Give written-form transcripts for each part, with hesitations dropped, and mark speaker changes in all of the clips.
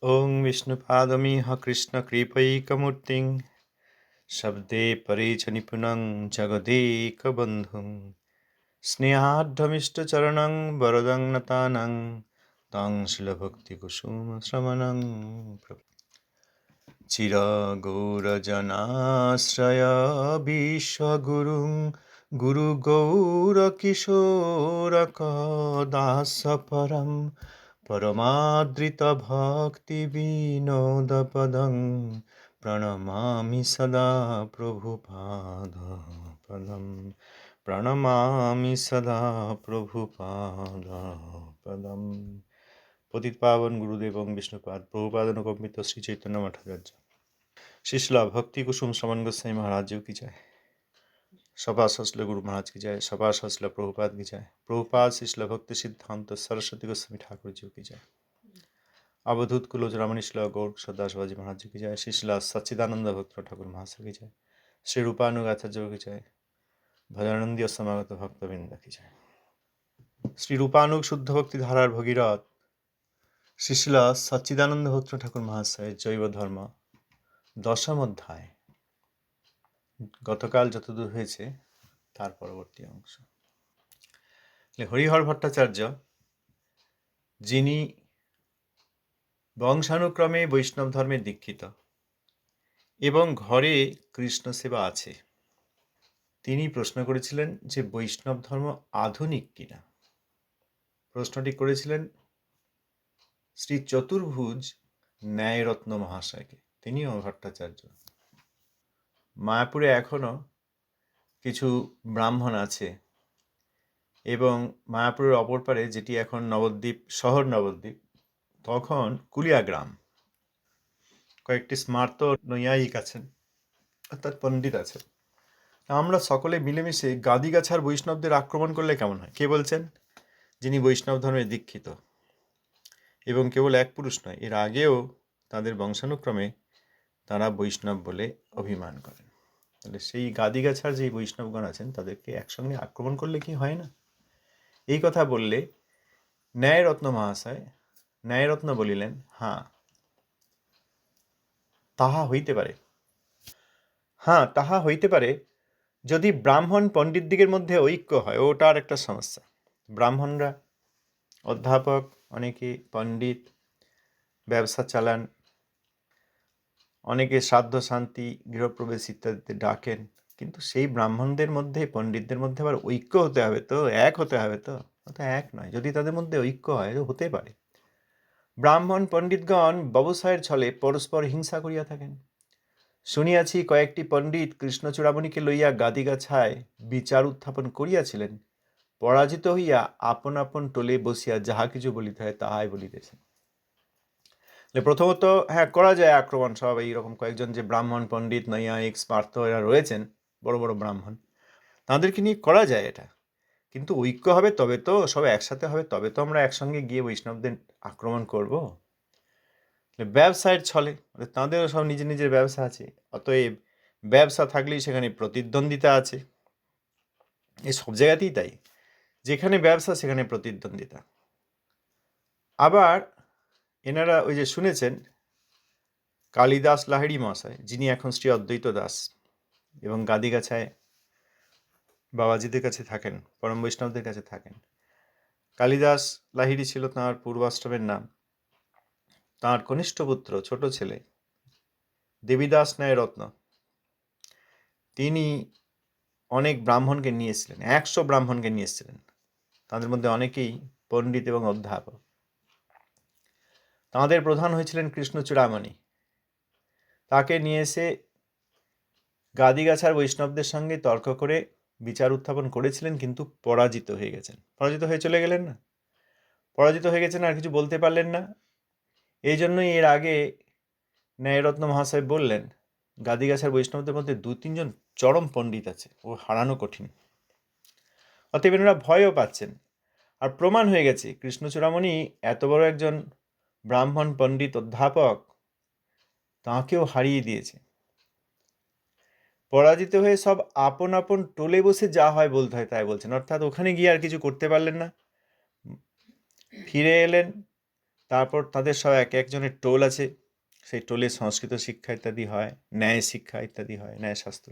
Speaker 1: ॐ विष्णुपादमिह कृष्णकृपैकमूर्तिं शब्दे परे च निपुणं जगदेकबन्धुं स्नेहाढ्यमिष्टचरणं वरदं नतानं तं शिलभक्तिकुसुमश्रवणं चिरगौरजनाश्रय विश्वगुरुं गुरुगौरकिशोरकदासपरं परमादृतभक्तिविनोदपदं प्रणमामि सदा प्रभुपादपदं प्रणमामि सदा प्रभुपादपदं। পতিত পাবন গুরুদেব এবং বিষ্ণুপাদ প্রভুপাদ অনুকম্পিত শ্রী চৈতন্য মঠাচার্য শিশলা ভক্তি কুসুম শ্রমণ গোস্বামী महाराज जी की जय। सभा सचल गुरु महाराज की जय। सभा सचल प्रभुपाद की जय। प्रभुपाद शिशला भक्ति सिद्धांत सरस्वती गोस्वामी ठाकुर जी की जय। अवधूत कुलोचरामणि शिला गौर सदास बाजी महाराज जी की जय। शिशला सच्चिदानंद भक्त ठाकुर महाराज की जय। श्री रूपानुगाचार्य की जय। भजनानंदी समागत भक्तवृंद की जय। श्री रूपानुग शुद्ध भक्ति धारार भगीरथ শিশিলা সচ্চিদানন্দ ভক্ত ঠাকুর মহাশয়ের জৈব ধর্ম দশম অধ্যায় গতকাল যতদূর হয়েছে তার পরবর্তী অংশ। হরিহর ভট্টাচার্য যিনি বংশানুক্রমে বৈষ্ণব ধর্মে দীক্ষিত এবং ঘরে কৃষ্ণ সেবা আছে, তিনি প্রশ্ন করেছিলেন যে বৈষ্ণব ধর্ম আধুনিক কিনা। প্রশ্নটি করেছিলেন শ্রী চতুর্ভুজ ন্যায়রত্ন মহাশয়কে, তিনিও ভট্টাচার্য। মায়াপুরে এখনও কিছু ব্রাহ্মণ আছে এবং মায়াপুরের অপর পারে, যেটি এখন নবদ্বীপ শহর নবদ্বীপ, তখন কুলিয়াগ্রাম কয়েকটি স্মার্ত নৈয়ায়িক আছেন, অর্থাৎ পণ্ডিত আছেন। আমরা সকলে মিলেমিশে গাদিগাছার বৈষ্ণবদের আক্রমণ করলে কেমন হয়? কে বলছেন? যিনি বৈষ্ণব ধর্মে দীক্ষিত এবং কেবল এক পুরুষ নয়, এর আগেও তাদের বংশানুক্রমে তারা বৈষ্ণব বলে অভিমান করেন। তাহলে সেই গাদিগাছার যে বৈষ্ণবগণ আছেন তাদেরকে একসঙ্গে আক্রমণ করলে কি হয় না? এই কথা বললে ন্যায়রত্ন মহাশয় ন্যায়রত্ন বলিলেন, হ্যাঁ তাহা হইতে পারে, হ্যাঁ তাহা হইতে পারে যদি ব্রাহ্মণ পণ্ডিতদিগের মধ্যে ঐক্য হয়। ওটার একটা সমস্যা। ব্রাহ্মণরা অধ্যাপক, অনেকে পণ্ডিত, ব্যবসা চালান, অনেকে শ্রাদ্ধ শান্তি গৃহপ্রবেশ ইত্যাদিতে ডাকেন, কিন্তু সেই ব্রাহ্মণদের মধ্যে পণ্ডিতদের মধ্যে আবার ঐক্য হতে হবে তো, এক হতে হবে তো। ওটা এক নয়। যদি তাদের মধ্যে ঐক্য হয় হতে পারে। ব্রাহ্মণ পণ্ডিতগণ ব্যবসায়ের ছলে পরস্পর হিংসা করিয়া থাকেন। শুনিয়াছি কয়েকটি পণ্ডিত কৃষ্ণচূড়ামণিকে লইয়া গাদিগাছায় বিচার উত্থাপন করিয়াছিলেন, পরাজিত হইয়া আপন আপন টোলে বসিয়া যাহা কিছু বলিতে হয় তাহাই বলিতেছেন। প্রথমত হ্যাঁ করা যায় আক্রমণ, সব এইরকম কয়েকজন যে ব্রাহ্মণ পণ্ডিত নৈয়ায়িক স্মার্ত এরা রয়েছেন, বড় বড় ব্রাহ্মণ, তাদেরকে নিয়ে করা যায় এটা। কিন্তু ঐক্য হবে তবে তো, সব একসাথে হবে তবে তো আমরা একসঙ্গে গিয়ে বৈষ্ণবদের আক্রমণ করব। ব্যবসায়ের ছলে, তাঁদেরও সব নিজের নিজের ব্যবসা আছে, অতএব ব্যবসা থাকলেই সেখানে প্রতিদ্বন্দ্বিতা আছে। এই সব জায়গাতেই তাই, যেখানে ব্যবসা সেখানে প্রতিদ্বন্দ্বিতা। আবার এনারা ওই যে শুনেছেন কালিদাস লাহিড়ী মহাশয়, যিনি এখন শ্রী অদ্বৈত দাস এবং গাদিগাছায় বাবাজিদের কাছে থাকেন, পরম বৈষ্ণবদের কাছে থাকেন। কালিদাস লাহিড়ী ছিল তাঁর পূর্বাশ্রমের নাম। তাঁর কনিষ্ঠ পুত্র, ছোট ছেলে দেবীদাস ন্যায়রত্ন, তিনি অনেক ব্রাহ্মণকে নিয়ে এসেছিলেন, 100 ব্রাহ্মণকে নিয়ে এসেছিলেন। তাদের মধ্যে অনেকেই পণ্ডিত এবং অধ্যাপক। তাঁদের প্রধান হয়েছিলেন কৃষ্ণচূড়ামণি। তাকে নিয়ে এসে গাদিগাছার বৈষ্ণবদের সঙ্গে তর্ক করে বিচার উত্থাপন করেছিলেন, কিন্তু পরাজিত হয়ে গেছেন। পরাজিত হয়ে চলে গেলেন না, পরাজিত হয়ে গেছেন, আর কিছু বলতে পারলেন না। এই জন্যই এর আগে ন্যায়রত্ন মহাশয় বললেন গাদিগাছার বৈষ্ণবদের মধ্যে 2-3 জন চরম পণ্ডিত আছে, ও হারানো কঠিন। অতএব এনারা ভয়ও পাচ্ছেন। আর প্রমাণ হয়ে গেছে কৃষ্ণচূড়ামণি এত বড় একজন ব্রাহ্মণ পণ্ডিত অধ্যাপক, তাঁকেও হারিয়ে দিয়েছে। পরাজিত হয়ে সব আপন আপন টোলে বসে যা হয় বলতে হয় তাই বলছেন, অর্থাৎ ওখানে গিয়ে আর কিছু করতে পারলেন না। ফিরে এলেন, তারপর তাদের সব এক একজনের টোল আছে, সেই টোলে সংস্কৃত শিক্ষা ইত্যাদি হয়, ন্যায় শিক্ষা ইত্যাদি হয়, ন্যায়শাস্ত্র।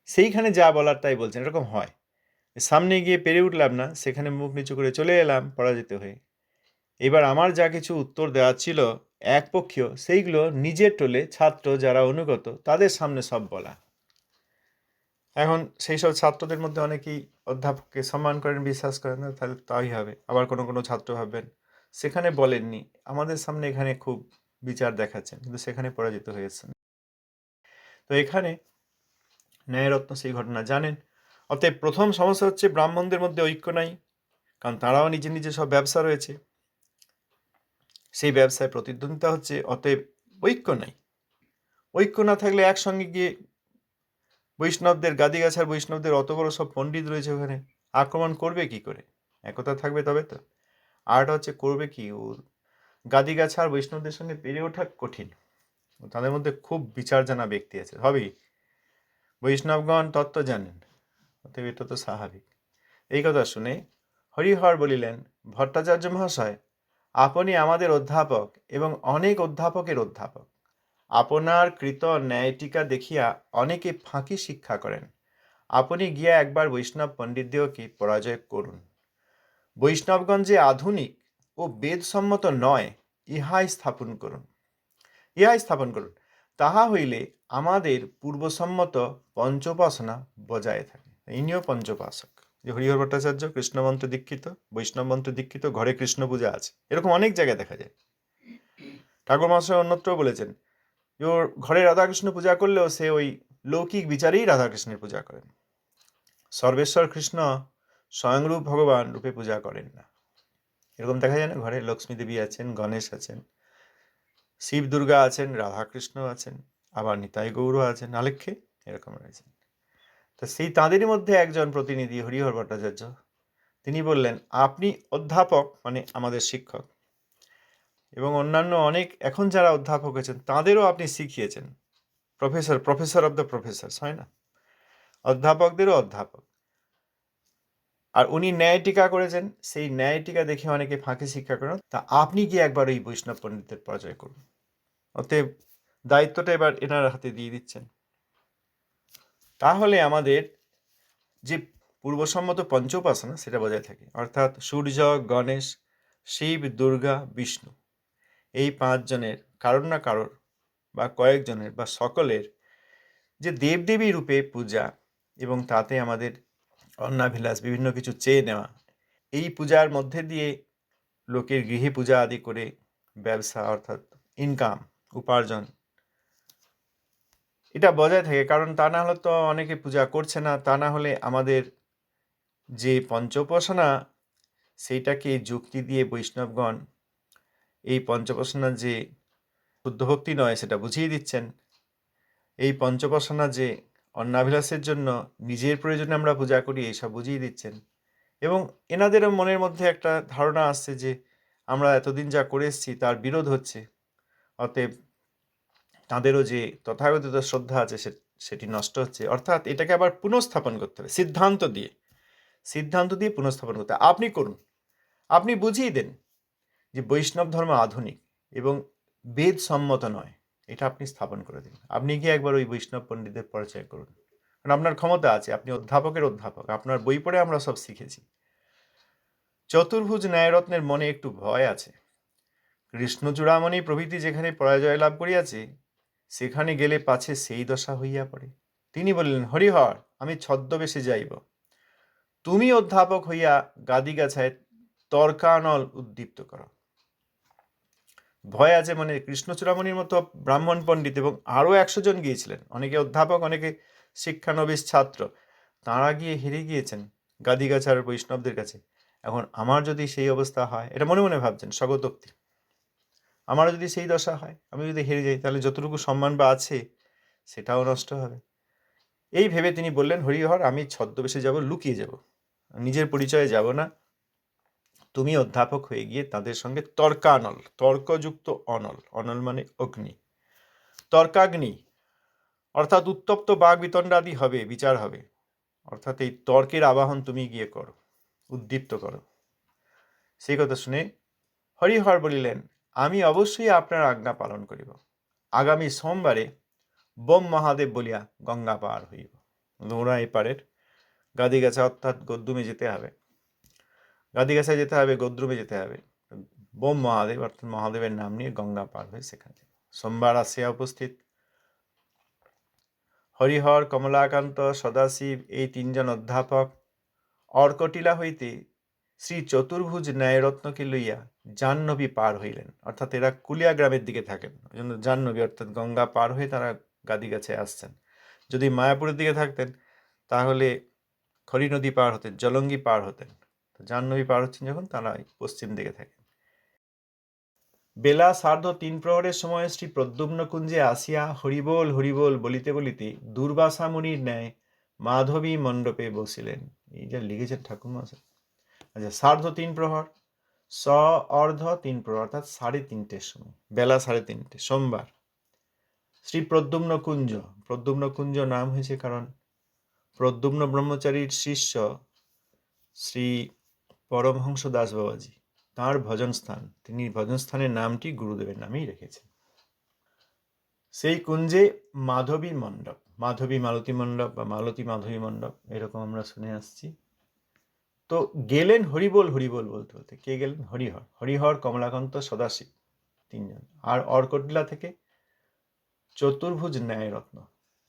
Speaker 1: সেইখানে যা বলার তাই বলছেন, এরকম হয়। সামনে গিয়ে পেরে উঠলাম না, সেখানে মুখ নিচু করে চলে এলাম পরাজিত হয়ে। এবার আমার যা কিছু উত্তর দেওয়ার ছিল একপক্ষীয়, সেইগুলো নিজের টোলে ছাত্র যারা অনুগত তাদের সামনে সব বলা। এখন সেই সব ছাত্রদের মধ্যে অনেকেই অধ্যাপককে সম্মান করেন, বিশ্বাস করেন না, তাহলে তাই হবে। আবার কোনো কোনো ছাত্র ভাববেন সেখানে বলেননি, আমাদের সামনে এখানে খুব বিচার দেখাচ্ছেন, কিন্তু সেখানে পরাজিত হয়েছেন। তো এখানে ন্যায়রত্ন সেই ঘটনা জানেন। অতএব প্রথম সমস্যা হচ্ছে ব্রাহ্মণদের মধ্যে ঐক্য নাই, কারণ তারাও নিজে নিজে সব ব্যবসা রয়েছে, সেই ব্যবসায় প্রতিদ্বন্দ্বিতা হচ্ছে, অতএব ঐক্য নাই। ঐক্য না থাকলে একসঙ্গে গিয়ে বৈষ্ণবদের গাদিগাছার বৈষ্ণবদের অত বড় সব পণ্ডিত রয়েছে ওখানে, আক্রমণ করবে কি করে? একতা থাকবে তবে তো। আরটা হচ্ছে করবে কি, ও গাদিগাছার বৈষ্ণবদের সঙ্গে পেরে ওঠা কঠিন, তাদের মধ্যে খুব বিচার জানা ব্যক্তি আছে, হবেই। বৈষ্ণবগণ তত্ত্ব জানেন, অতএব এটা তো স্বাভাবিক। এই কথা শুনে হরিহর বলিলেন, ভট্টাচার্য মহাশয়, আপনি আমাদের অধ্যাপক এবং অনেক অধ্যাপকের অধ্যাপক। আপনার কৃত ন্যায়টিকা দেখিয়া অনেকে ফাঁকি শিক্ষা করেন। আপনি গিয়া একবার বৈষ্ণব পণ্ডিতদিওকে পরাজয় করুন। বৈষ্ণবগণ যে আধুনিক ও বেদসম্মত নয়, ইহাই স্থাপন করুন। তাহা হইলে আমাদের পূর্বসম্মত পঞ্চোপাসনা বজায় থাকে। ইনিও পঞ্চোপাসক, যে হরিহর ভট্টাচার্য কৃষ্ণমন্ত্র দীক্ষিত, বৈষ্ণবমন্ত্র দীক্ষিত, ঘরে কৃষ্ণ পূজা আছে, এরকম অনেক জায়গায় দেখা যায়। ঠাকুর মহাশয় অন্যত্র বলেছেন যে ওর ঘরে রাধাকৃষ্ণ পূজা করলেও সে ওই লৌকিক বিচারেই রাধাকৃষ্ণের পূজা করেন, সর্বেশ্বর কৃষ্ণ স্বয়ংরূপ ভগবান রূপে পূজা করেন না। এরকম দেখা যায় না, ঘরে লক্ষ্মী দেবী আছেন, গণেশ আছেন, শিব দুর্গা আছেন, রাধাকৃষ্ণ আছেন, আবার নিতাই গৌর আছেন, আলেখ্যে এরকম রয়েছেন। তো সেই তাঁদেরই মধ্যে একজন প্রতিনিধি হরিহর ভট্টাচার্য, তিনি বললেন, আপনি অধ্যাপক মানে আমাদের শিক্ষক, এবং অন্যান্য অনেক এখন যারা অধ্যাপক হয়েছেন তাঁদেরও আপনি শিখিয়েছেন, প্রফেসর অব দ্য প্রফেসর হয় না, অধ্যাপকদেরও অধ্যাপক। আর উনি ন্যায় টিকা করেছেন, সেই ন্যায় টিকা দেখে অনেকে ফাঁকি শিক্ষা করেন, তা আপনি কি একবার ওই বৈষ্ণব পণ্ডিতদের পরাজয় করুন। অতএব দায়িত্বটা এবার এনার হাতে দিয়ে দিচ্ছেন। তাহলে আমাদের যে পূর্বসম্মত পঞ্চোপাসনা সেটা বজায় থাকে, অর্থাৎ সূর্য, গণেশ, শিব, দুর্গা, বিষ্ণু, এই পাঁচজনের কারোর না কারোর বা কয়েকজনের বা সকলের যে দেবদেবী রূপে পূজা, এবং তাতে আমাদের অন্নাভিলাষ বিভিন্ন কিছু চেয়ে নেওয়া, এই পূজার মধ্যে দিয়ে লোকের গৃহে পূজা আদি করে ব্যবসা অর্থাৎ ইনকাম, উপার্জন, এটা বজায় থাকে। কারণ তা না হলে তো অনেকে পূজা করছে না, তা না হলে আমাদের যে পঞ্চোপাসনা সেইটাকে যুক্তি দিয়ে বৈষ্ণবগণ এই পঞ্চোপাসনা যে শুদ্ধ ভক্তি নয় সেটা বুঝিয়ে দিচ্ছেন। এই পঞ্চোপাসনা যে অন্নাভিলাষের জন্য, নিজের প্রয়োজনে আমরা পূজা করি, এইসব বুঝিয়ে দিচ্ছেন। এবং এনাদেরও মনের মধ্যে একটা ধারণা আসছে যে আমরা এতদিন যা করে এসেছি তার বিরোধ হচ্ছে, অতএব তাঁদেরও যে তথাগতিত শ্রদ্ধা আছে সেটি নষ্ট হচ্ছে, অর্থাৎ এটাকে আবার পুনঃস্থাপন করতে হবে সিদ্ধান্ত দিয়ে পুনঃস্থাপন করতে হবে। আপনি করুন, আপনি বুঝিয়ে দেন যে বৈষ্ণব ধর্ম আধুনিক এবং বেদ সম্মত নয়, এটা আপনি স্থাপন করে দিন। আপনি গিয়ে একবার ওই বৈষ্ণব পণ্ডিতদের পরিচয় করুন, কারণ আপনার ক্ষমতা আছে, আপনি অধ্যাপকের অধ্যাপক, আপনার বই পড়ে আমরা সব শিখেছি। চতুর্ভুজ ন্যায়রত্নের মনে একটু ভয় আছে। কৃষ্ণচূড়ামণি প্রভৃতি যেখানে পরাজয় লাভ করিয়াছে, সেখানে গেলে পাছে সেই দশা হইয়া পড়ে। তিনি বললেন, হরিহর, আমি ছদ্মবেশে যাইব, তুমি অধ্যাপক হইয়া গাদিগাছায় তর্কানল উদ্দীপ্ত করো। ভয় আছে মানে কৃষ্ণচূড়ামণির মতো ব্রাহ্মণ পণ্ডিত এবং আরও 100 জন গিয়েছিলেন, অনেকে অধ্যাপক, অনেকে শিক্ষানবিশ ছাত্র, তাঁরা গিয়ে হেরে গিয়েছেন গাদিগাছার বৈষ্ণবদের কাছে। এখন আমার যদি সেই অবস্থা হয়, এটা মনে মনে ভাবছেন স্বগতোক্তি, আমার যদি সেই দশা হয়, আমি যদি হেরে যাই, তাহলে যতটুকু সম্মান বা আছে সেটাও নষ্ট হবে। এই ভেবে তিনি বললেন, হরিহর, আমি ছদ্মবেশে যাব, লুকিয়ে যাব, নিজের পরিচয়ে যাব না, তুমি অধ্যাপক হয়ে গিয়ে তাদের সঙ্গে তর্কানল, তর্কযুক্ত অনল, অনল মানে অগ্নি, তর্কাগ্নি অর্থাৎ উত্তপ্ত বাঘ বিতণ্ডাদি হবে, বিচার হবে, অর্থাৎ এই তর্কের আবাহন তুমি গিয়ে করো, উদ্দীপ্ত করো। সেই কথা শুনে হরিহর বলিলেন, আমি অবশ্যই আপনার আজ্ঞা পালন করিব। আগামী সোমবারে বোম মহাদেব বলিয়া গঙ্গা পার হইব। ওরা এপারের গাদিগাছা অর্থাৎ গদ্রুমে যেতে হবে, গাদিগাছায় যেতে হবে, গদ্রুমে যেতে হবে। বোম মহাদেব অর্থাৎ মহাদেবের নাম নিয়ে গঙ্গা পার হয়ে সেখানে সোমবার আসিয়া উপস্থিত। হরিহর, কমলাকান্ত, সদাশিব এই তিনজন অধ্যাপক অর্কটিলা হইতে শ্রী চতুর্ভুজ ন্যায়রত্নকে লইয়া জাহ্নবী পার হইলেন। অর্থাৎ এরা কুলিয়া গ্রামের দিকে থাকেন, ওই জন্য জাহ্নবী অর্থাৎ গঙ্গা পার হয়ে তারা গাদিগাছে আসছেন। যদি মায়াপুরের দিকে থাকতেন তাহলে খড়ি নদী পার হতেন, জলঙ্গি পার হতেন। তো জাহ্নবী পার হচ্ছেন যখন, তারা পশ্চিম দিকে থাকেন। বেলা 3:30 প্রহরের সময় শ্রী প্রদ্যুম্ন কুঞ্জে আসিয়া হরিবোল হরিবোল বলিতে বলিতে দুর্বাসা মুনির ন্যায় মাধবী মণ্ডপে বসিলেন। এই যা লিখেছেন ঠাকুরমশাই। আচ্ছা, 3:30 প্রহর, অর্ধ 3 প্রহর অর্থাৎ 3:30 সময়, বেলা 3:30, সোমবার। শ্রী প্রদ্যুম্ন কুঞ্জ, প্রদ্যুম্ন কুঞ্জ নাম হয়েছে কারণ প্রদ্যুম্ন ব্রহ্মচারীর শিষ্য শ্রী পরমহংস দাস বাবাজি, তাঁর ভজন স্থান, তিনি ভজন স্থানের নামটি গুরুদেবের নামেই রেখেছেন। সেই কুঞ্জে মাধবী মণ্ডপ, মাধবী মালতী মণ্ডপ বা মালতী মাধবী মণ্ডপ এরকম আমরা শুনে আসছি। তো গেলেন হরিবোল হরিবোল বলতে বলতে। কে গেলেন? হরিহর, হরিহর, কমলাকান্ত, সদাশিব, তিনজন। আর অর্কটিলা থেকে চতুর্ভুজ ন্যায়রত্ন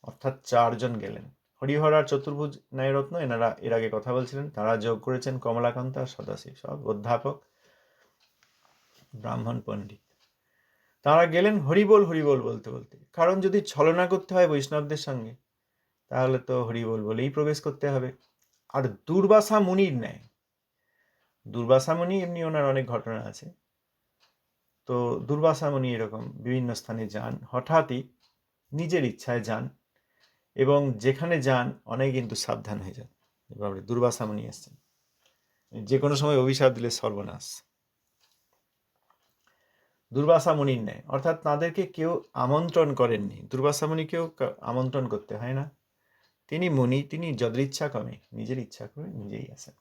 Speaker 1: অর্থাৎ 4 জন গেলেন। হরিহর আর চতুর্ভুজ ন্যায়রত্ন এনারা এর আগে কথা বলছিলেন, তারা যোগ করেছেন কমলাকান্ত আর সদাশিব, সব অধ্যাপক, ব্রাহ্মণ পণ্ডিত। তারা গেলেন হরিবোল হরিবোল বলতে বলতে। কারণ যদি ছলনা করতে হয় বৈষ্ণবদের সঙ্গে, তাহলে তো হরিবোল বলেই প্রবেশ করতে হবে। আর দুর্বাসা মুনির ন্যায়, দুর্বাসা মুনি এমনি ওনার অনেক ঘটনা আছে। তো দুর্বাসা মুনি এরকম বিভিন্ন স্থানে যান, হঠাৎই নিজের ইচ্ছায় যান, এবং যেখানে যান অনেক কিন্তু সাবধান হয়ে যান। এবারে দুর্বাসা মুনি আসছেন, যে কোনো সময় অভিশাপ দিলে সর্বনাশ। দুর্বাসা মুনির ন্যায় অর্থাৎ তাদেরকে কেউ আমন্ত্রণ করেননি। দুর্বাসা মুনিকেও আমন্ত্রণ করতে হয় না, তিনি মুনি, তিনি যদৃচ্ছা কমে নিজের ইচ্ছা করে নিজেই আসেন।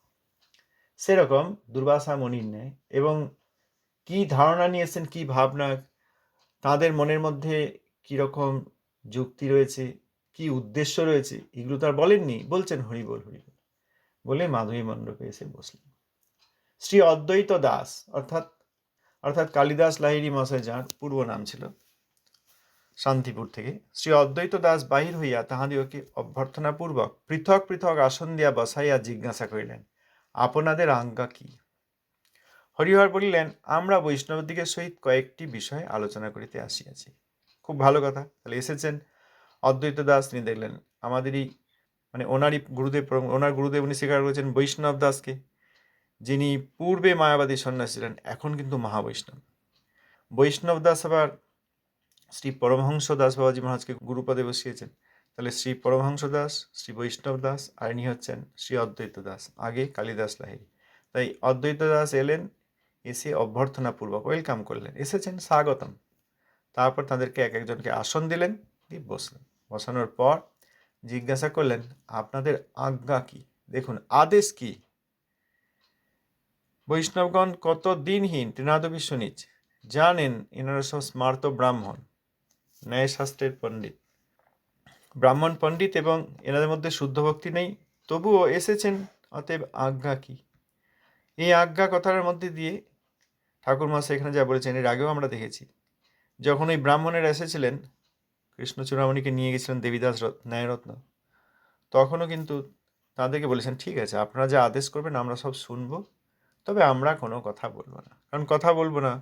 Speaker 1: সেরকম দুর্বাসা মুনির ন্যায়। এবং কি ধারণা নিয়েছেন, কি ভাবনা, তাদের মনের মধ্যে কীরকম যুক্তি রয়েছে, কি উদ্দেশ্য রয়েছে, এগুলো তো আর বলেননি, বলছেন হরিবোল হরিবোল বলে মাধবী মণ্ডপে এসে বসলেন। শ্রী অদ্বৈত দাস অর্থাৎ কালিদাস লাহিড়ী মশাই, যার পূর্ব নাম ছিল, শান্তিপুর থেকে শ্রী অদ্বৈত দাস বাহির হইয়া তাহাদিওকে অভ্যর্থনাপূর্বক পৃথক পৃথক আসন দিয়া বসাইয়া জিজ্ঞাসা করিলেন, আপনাদের আজ্ঞা কি? হরিহর বলিলেন, আমরা বৈষ্ণবদিগের সহিত কয়েকটি বিষয় আলোচনা করিতে আসিয়াছি। খুব ভালো কথা, তাহলে এসেছেন অদ্বৈত দাস, তিনি দেখলেন আমাদেরই মানে ওনারই গুরুদেব, ওনার গুরুদেব উনি স্বীকার করেছেন বৈষ্ণব দাসকে, যিনি পূর্বে মায়াবাদী সন্ন্যাসী ছিলেন, এখন কিন্তু মহাবৈষ্ণব। বৈষ্ণব দাস আবার শ্রী পরমহংস দাস বাবাজি মহারাজকে গুরুপদে বসিয়েছেন। তাহলে শ্রী পরমহংস দাস, শ্রী বৈষ্ণব দাস, আর ইনি হচ্ছেন শ্রী অদ্বৈত দাস, আগে কালিদাস লাহিড়ী। তাই অদ্বৈত দাস এলেন, এসে অভ্যর্থনাপূর্বক ওয়েলকাম করলেন, এসেছেন স্বাগতম। তারপর তাদেরকে এক একজনকে আসন দিলেন, দিয়ে বসলেন। বসানোর পর জিজ্ঞাসা করলেন, আপনাদের আজ্ঞা কি? দেখুন, আদেশ কি? বৈষ্ণবগণ কত দিনহীন তৃণাদবি শুনিচ, জানেন এনারা সব স্মার্ত ব্রাহ্মণ, ন্যায়শাস্ত্রের পণ্ডিত, ব্রাহ্মণ পণ্ডিত, এবং এনাদের মধ্যে শুদ্ধ ভক্তি নেই, তবুও এসেছেন, অতএব আজ্ঞা কি? এই আজ্ঞা কথার মধ্যে দিয়ে ঠাকুরমশাই এখানে যা বলেছেন, এর আগেও আমরা দেখেছি, যখন ওই ব্রাহ্মণেরা এসেছিলেন কৃষ্ণ চূড়ামণিকে নিয়ে গেছিলেন দেবীদাস ন্যায়রত্ন, তখনও কিন্তু তাদেরকে বলেছেন, ঠিক আছে আপনারা যা আদেশ করবেন আমরা সব শুনবো, তবে আমরা কোনো কথা বলবো না। কারণ কথা বলবো না,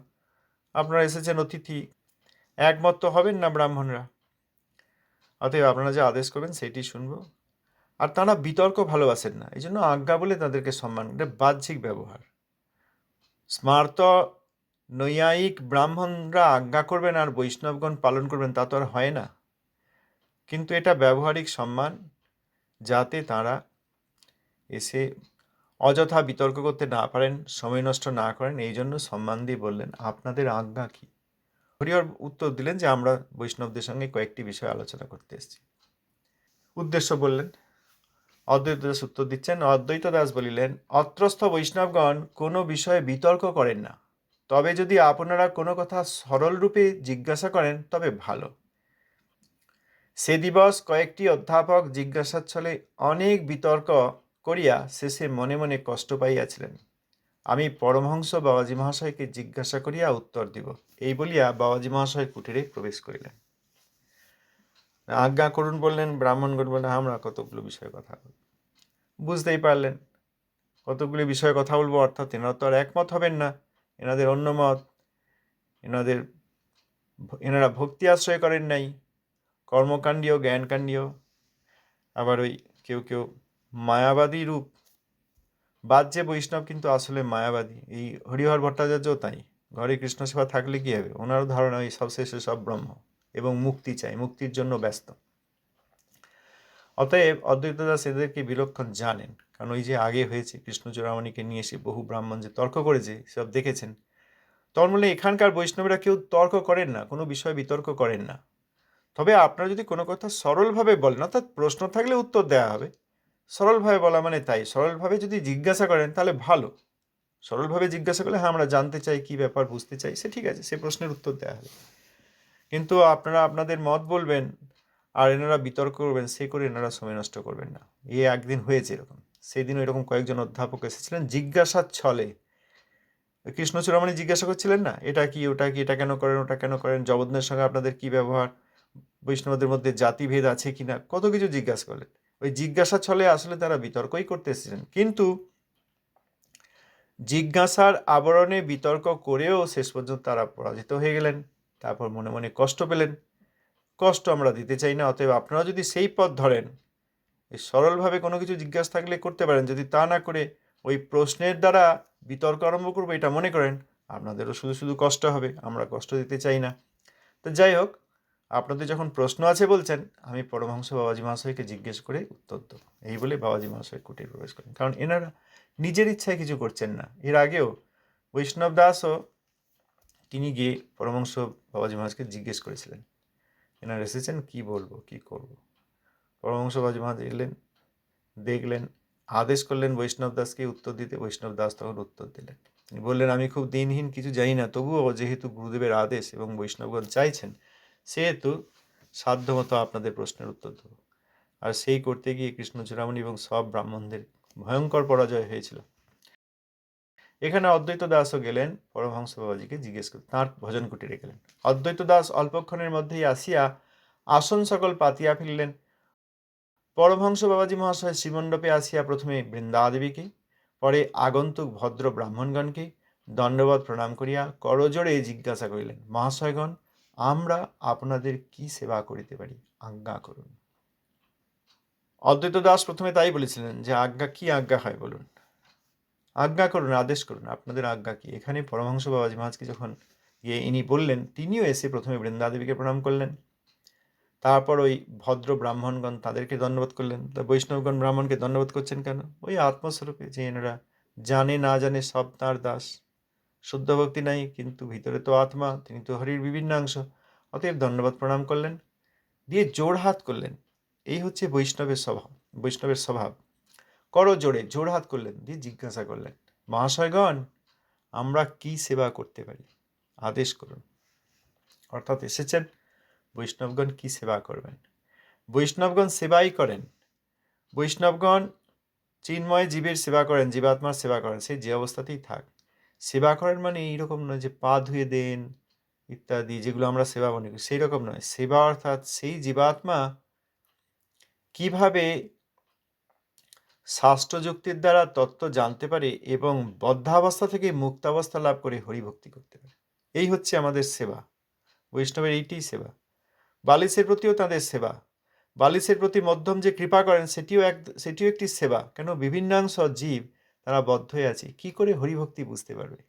Speaker 1: আপনারা এসেছেন অতিথি, একমত তো হবেন না ব্রাহ্মণরা, অতএব আপনারা যা আদেশ করবেন সেটি শুনবো। আর তারা বিতর্ক ভালোবাসেন না, এই জন্য আজ্ঞা বলে তাদেরকে সম্মান, এটা বাহ্যিক ব্যবহার। স্মার্ত নৈয়ায়িক ব্রাহ্মণরা আজ্ঞা করবেন আর বৈষ্ণবগণ পালন করবেন, তা তো আর হয় না। কিন্তু এটা ব্যবহারিক সম্মান, যাতে তারা এসে অযথা বিতর্ক করতে না পারেন, সময় নষ্ট না করেন, এই জন্য সম্মান দিয়ে বললেন, আপনাদের আজ্ঞা কি? হরিহর উত্তর দিলেন যে আমরা বৈষ্ণবদের সঙ্গে কয়েকটি বিষয় আলোচনা করতে এসেছি। উদ্দেশ্য বললেন। অদ্বৈত দাস উত্তর দিচ্ছেন, অদ্বৈত দাস বলিলেন, অত্রস্থ বৈষ্ণবগণ কোনো বিষয়ে বিতর্ক করেন না, তবে যদি আপনারা কোনো কথা সরল রূপে জিজ্ঞাসা করেন তবে ভালো। সে দিবস কয়েকটি অধ্যাপক জিজ্ঞাসার ছলে অনেক বিতর্ক করিয়া শেষে মনে মনে কষ্ট পাইয়াছিলেন। আমি পরমহংস বাবাজী মহাশয়কে জিজ্ঞাসা করিয়া উত্তর দিব, এই বলিয়া বাবাজী মহাশয় কুটিরে প্রবেশ করিলেন। আজ্ঞা করুন বললেন। ব্রাহ্মণগণ বললেন, আমরা কতগুলো বিষয়ে কথা বলব। বুঝতেই পারলেন কতগুলি বিষয়ে কথা বলবো, অর্থাৎ এনারা তো আর একমত হবেন না, এনাদের অন্য মত, এনারা ভক্তি আশ্রয় করেন নাই, কর্মকাণ্ডীয় জ্ঞানকাণ্ডীয়, আবার ওই কেউ কেউ মায়াবাদী রূপ। বাহ্যে বৈষ্ণব কিন্তু আসলে মায়াবাদী। এই হরিহর ভট্টাচার্যও তাই। ঘরে কৃষ্ণ সেবা থাকলে কি হবে, ওনারও ধারণা ওই সবশেষে সব ব্রহ্ম এবং মুক্তি চাই, মুক্তির জন্য ব্যস্ত। অতএব অদ্বৈত দাস এদেরকে বিলক্ষণ জানেন, কারণ ওই যে আগে হয়েছে কৃষ্ণ চূড়ামণিকে নিয়ে এসে বহু ব্রাহ্মণ যে তর্ক করেছে সব দেখেছেন। তন্মূলে এখানকার বৈষ্ণবরা কেউ তর্ক করেন না, কোনো বিষয়ে বিতর্ক করেন না। তবে আপনারা যদি কোনো কথা সরলভাবে বলেন, অর্থাৎ প্রশ্ন থাকলে উত্তর দেওয়া হবে, সরলভাবে বলা মানে তাই, সরলভাবে যদি জিজ্ঞাসা করেন তাহলে ভালো। সরলভাবে জিজ্ঞাসা করলে হ্যাঁ আমরা জানতে চাই কী ব্যাপার, বুঝতে চাই, সে ঠিক আছে, সে প্রশ্নের উত্তর দেওয়া হবে। কিন্তু আপনারা আপনাদের মত বলবেন আর এনারা বিতর্ক করবেন, সে করে এনারা সময় নষ্ট করবেন না। একদিন হয়েছে এরকম, সেই দিন এরকম কয়েকজন অধ্যাপক এসেছিলেন জিজ্ঞাসার ছলে। কৃষ্ণ চূড়ামণি জিজ্ঞাসা করছিলেন না, এটা কি ওটা কি, এটা কেন করেন ওটা কেন করেন, জগন্নাথের সঙ্গে আপনাদের কি ব্যবহার, বৈষ্ণবদের মধ্যে জাতিভেদ আছে কিনা, কত কিছু জিজ্ঞাসা করলেন। ওই জিজ্ঞাসা ছলে আসলে তারা বিতর্কই করতে এসেছিলেন, কিন্তু জিজ্ঞাসার আবরণে বিতর্ক করেও শেষ পর্যন্ত তারা পরাজিত হয়ে গেলেন। তারপর মনে মনে কষ্ট পেলেন। কষ্ট আমরা দিতে চাই না। অতএব আপনারা যদি সেই পথ ধরেন, এই সরলভাবে কোনো কিছু জিজ্ঞাসা থাকলে করতে পারেন, যদি তা না করে ওই প্রশ্নের দ্বারা বিতর্ক আরম্ভ করবো এটা মনে করেন, আপনাদেরও শুধু শুধু কষ্ট হবে, আমরা কষ্ট দিতে চাই না। তো যাই হোক, আপনাদের যখন প্রশ্ন আছে বলছেন, আমি পরমহংস বাবাজী মহাশয়কে জিজ্ঞেস করে উত্তর দেবো, এই বলে বাবাজী মহাশয় কুটির প্রবেশ করেন। কারণ এনারা নিজের ইচ্ছায় কিছু করছেন না। এর আগেও বৈষ্ণব দাসও তিনি গিয়ে পরমহংস বাবাজী মহারাজকে জিজ্ঞেস করেছিলেন, এনারা এসেছেন, কি বলবো কি করব। পরমহংস বাবাজী মহারাজ এলেন, দেখলেন, আদেশ করলেন বৈষ্ণব দাসকে উত্তর দিতে। বৈষ্ণব দাস তখন উত্তর দিলেন, তিনি বললেন, আমি খুব দিনহীন, কিছু জানি না, তবুও যেহেতু গুরুদেবের আদেশ এবং বৈষ্ণবগণ চাইছেন, সেহেতু সাধ্যমতো আপনাদের প্রশ্নের উত্তর দেব। আর সেই করতে গিয়ে কৃষ্ণ চূড়ামণি এবং সব ব্রাহ্মণদের ভয়ঙ্কর পরাজয় হয়েছিল। এখানে অদ্বৈত দাসও গেলেন পরমহংস বাবাজিকে জিজ্ঞেস করতে, তাঁর ভজন কুটিরে গেলেন। অদ্বৈত দাস অল্পক্ষণের মধ্যেই আসিয়া আসন সকল পাতিয়া ফেলিলেন। পরমহংস বাবাজী মহাশয় শ্রীমণ্ডপে আসিয়া প্রথমে বৃন্দাদেবীকে, পরে আগন্তুক ভদ্র ব্রাহ্মণগণকে দণ্ডবৎ প্রণাম করিয়া করজোড়ে জিজ্ঞাসা করিলেন, মহাশয়গণ, আমরা আপনাদের কি সেবা করিতে পারি, আজ্ঞা করুন। অদ্বৈত দাস প্রথমে তাই বলেছিলেন যে আজ্ঞা কি, আজ্ঞা হয় বলুন, আজ্ঞা করুন, আদেশ করুন, আপনাদের আজ্ঞা কি। এখানে পরমহংস বাবাজী মহারাজকে যখন গিয়ে ইনি বললেন, তিনিও এসে প্রথমে বৃন্দাদেবীকে প্রণাম করলেন, তারপর ওই ভদ্র ব্রাহ্মণগণ তাদেরকে দণ্ডবোধ করলেন। তা বৈষ্ণবগণ ব্রাহ্মণকে দণ্ডবোধ করছেন কেন? ওই আত্মস্বরূপে, যে এনারা জানে না জানে সব তাঁর দাস, শুদ্ধ ভক্তি নাই, কিন্তু ভিতরে তো আত্মা, তিনি তো হরির বিভিন্নাংশ, অতএব দণ্ডবোধ প্রণাম করলেন, দিয়ে জোড়হাত করলেন। এই হচ্ছে বৈষ্ণবের স্বভাব, বৈষ্ণবের স্বভাব। করো জোড়ে, জোড়হাত করলেন, দিয়ে জিজ্ঞাসা করলেন, মহাশয়গণ, আমরা কি সেবা করতে পারি, আদেশ করুন। অর্থাৎ এসেছেন বৈষ্ণবগণ কি সেবা করবেন। বৈষ্ণবগণ সেবাই করেন। বৈষ্ণবগণ চিন্ময় জীবের সেবা করেন, জীবাত্মার সেবা করেন, সেই যে অবস্থাতেই থাক। সেবা করেন মানে এইরকম নয় যে পা ধুয়ে দেন ইত্যাদি, যেগুলো আমরা সেবা মনে করি, সেই রকম নয়। সেবা অর্থাৎ সেই জীবাত্মা কিভাবে শাস্ত্রযুক্তির দ্বারা তত্ত্ব জানতে পারে এবং বদ্ধাবস্থা থেকে মুক্তাবস্থা লাভ করে হরিভক্তি করতে পারে, এই হচ্ছে আমাদের সেবা। বৈষ্ণবের এইটিই সেবা। বালিশের প্রতিও তাদের সেবা। বালিশের প্রতি মধ্যম যে কৃপা করেন সেটিও একটি সেবা। কেন, বিভিন্নাংশ জীব তারা বদ্ধ হয়ে আছে, কি করে হরিভক্তি বুঝতে পারবে,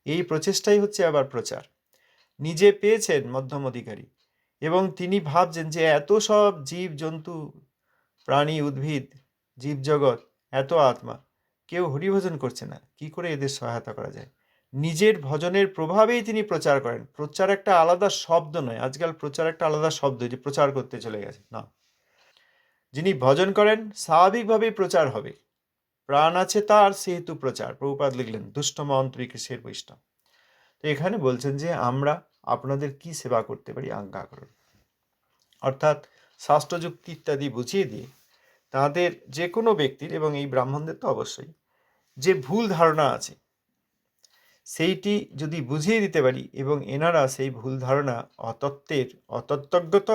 Speaker 1: এই প্রচেষ্টাই হচ্ছে আবার প্রচার। নিজে পেয়েছেন মধ্যম অধিকারী এবং তিনি ভাবছেন যে এত সব জীব জন্তু প্রাণী উদ্ভিদ জীবজগৎ, এত আত্মা, কেউ হরিভজন করছে না, কি করে এদের সহায়তা করা যায়। নিজের ভজনের প্রভাবেই তিনি প্রচার করেন। প্রচার একটা আলাদা শব্দ নয়, আজকাল প্রচার একটা আলাদা শব্দ, যে প্রচার করতে চলে গেছে, না। যিনি ভজন করেন স্বাভাবিকভাবেই প্রচার হবে, প্রাণ আছে তার, সেহেতু প্রচার। প্রভুপাদ লিখলেন, দুষ্টম অন্তরিকেশের বৈষ্ণব। তো এখানে বলছেন যে আমরা আপনাদের কি সেবা করতে পারি আজ্ঞা করুন। অর্থাৎ শাস্ত্রযুক্তি ইত্যাদি বুঝিয়ে দিয়ে তাদের যে কোনো ব্যক্তির, এবং এই ব্রাহ্মণদের তো অবশ্যই, যে ভুল ধারণা আছে সেইটি যদি বুঝিয়ে দিতে পারি এবং এনারা সেই ভুল ধারণা অতত্ত্ব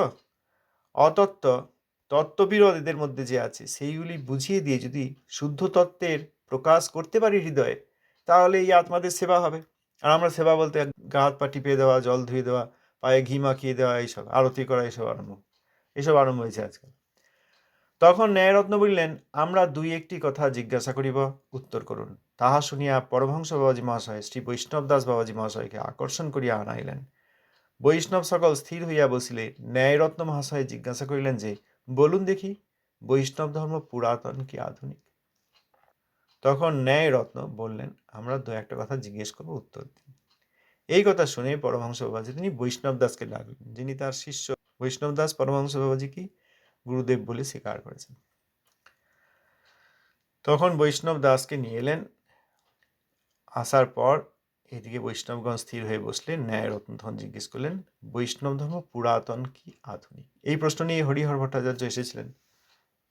Speaker 1: তত্ত্ববিরোধ এদের মধ্যে যে আছে সেইগুলি বুঝিয়ে দিয়ে যদি শুদ্ধ তত্ত্বের প্রকাশ করতে পারি হৃদয়ে, তাহলে এই আত্মাদের সেবা হবে। আর আমরা সেবা বলতে গা হাত পা টিপে দেওয়া, জল ধুয়ে দেওয়া, পায়ে ঘি মাখিয়ে দেওয়া, এইসব আরতি করা, এসব আরম্ভ হয়েছে আজকাল। তখন ন্যায়রত্ন বলিলেন, আমরা দুই একটি কথা জিজ্ঞাসা করিব, উত্তর করুন। তাহা শুনিয়া পরমহংস বাবাজী মহাশয় শ্রী বৈষ্ণব দাস বাবাজী মহাশয়কে আকর্ষণ করিয়া আনাইলেন। বৈষ্ণব সকল স্থির হইয়া বসিলে ন্যায়রত্ন মহাশয় জিজ্ঞাসা করিলেন যে, বলুন দেখি, বৈষ্ণব ধর্ম পুরাতন কি আধুনিক? তখন ন্যায়রত্ন বললেন, আমরা দু একটা কথা জিজ্ঞেস করবো, উত্তর দিন। এই কথা শুনে পরমহংস বাবাজি তিনি বৈষ্ণব দাসকে ডাকলেন, যিনি তার শিষ্য। বৈষ্ণব দাস পরমহংস বাবাজি কি গুরুদেব বলে স্বীকার করেছেন। তখন বৈষ্ণব দাসকে নিয়ে এলেন। আসার পর এদিকে বৈষ্ণবগণ স্থির হয়ে বসলেন। ন্যায়রত্ন তখন জিজ্ঞেস করলেন, বৈষ্ণব ধর্ম পুরাতন কি আধুনিক? এই প্রশ্ন নিয়ে হরিহর ভট্টাচার্য এসেছিলেন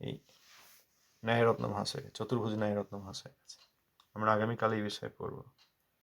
Speaker 1: এই ন্যায়রত্ন মহাশয়, চতুর্ভুজ ন্যায়রত্ন মহাশয়ের কাছে। আমরা আগামীকাল এই বিষয়ে পড়ব।